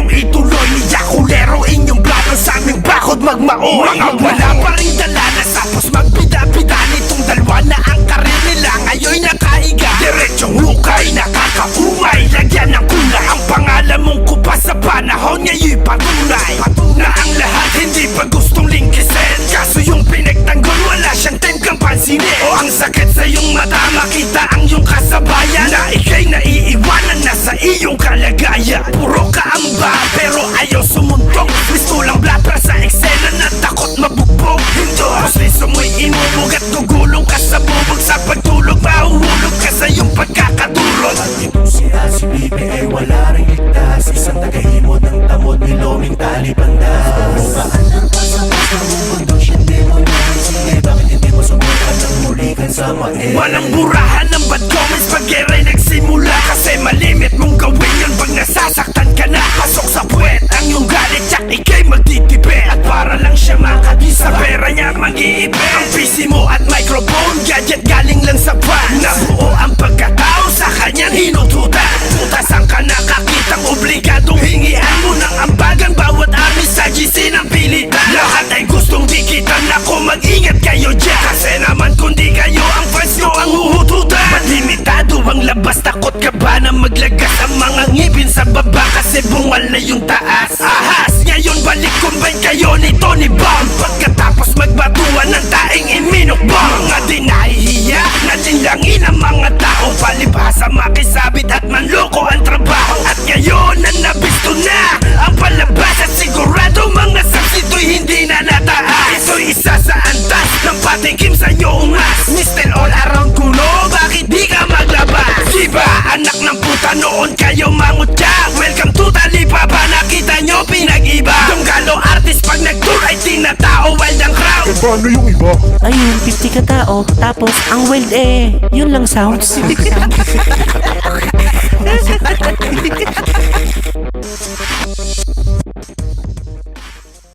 niyong ituloy. Niya kulero inyong plano sa aming bakod magmaoy. Mga wala pa rin dala na sapos magbida-bida nitong dalawa na ang karir nila ngayon nakaiga. Diretsong hukay, nakakaumay, lagyan ng kulay. Ang pangalan mong kupa sa panahon ngayon'y patunay na ang lahat hindi pa gustong lingkisin. Kaso yung pinagtanggol wala siyang time kang pansinin. O ang sakit sa iyong mata makita ang iyong kasabayan na ika'y naiiwanan na sa iyong kalagayan. Puro kaamba pero ayaw sumuntong. Gusto lang blabra sa eksena na takot mabugbog. Hindi proseso mo'y inubog at gugulong ka sa bubog. Sa pagtulog mahuhulog ka sa iyong pagkakatulog. Ito si ACBP ay wala ring ligtas. Isang tagahimod ng tamod niloming talibandas. Bukaan ng pasapas na bubundok siyang demonyan. Sige bakit hindi mo subukan ng mulikan sa mael? Walang burahan ng bad comments pag era'y nagsimula. Kasi malimit mong gawin yun pag nasasaktan ka na. Pasok sa puwet ang iyong galit tsak ika'y magtitipid. At para lang siya makabisa pera niya mag-iipid. Ang PC mo at microphone gadget galing lang sa pan. Nabuo ang pagkatao sa kanyang hinututan. Putas ang ka nakakitang obligadong hingian mo ng ambagan. Bawat amin sa GC ng pilitan. Lahat ay gustong dikitan ako mag-ingat kayo dyan. Kasi naman kundi kayo ang fans nyo ang huhututan. Ba't limitado ang labas? Takot ka ba na maglagas ang mga ngipin sa baba? Kasi bungal na yung taas. Ahas, ngayon balik kumbay kayo nito ni Bomb. Pagkatapos magbatuan ng taing iminokbong. Mga di nahihiya na dinlangin ang mga tao. Palibhasa makisabit at manloko ang trabaho. At ngayon na nabisto na ang palabas. At sigurado mga saksito'y hindi na nataas. Ito'y isa sa antas ng patikim sa iyo ungas. Mr. All Around Kuno, bakit di ka maglabas? Diba anak ng puta noon kayo mangutya? Welcome to Talipapa, nakita nyo pinag-iba. Donggalo artist pag nag-tour ay tinatao wild ang crowd. Eh paano yung iba? Ayun, 50 katao. Tapos, ang wild yun lang sounds.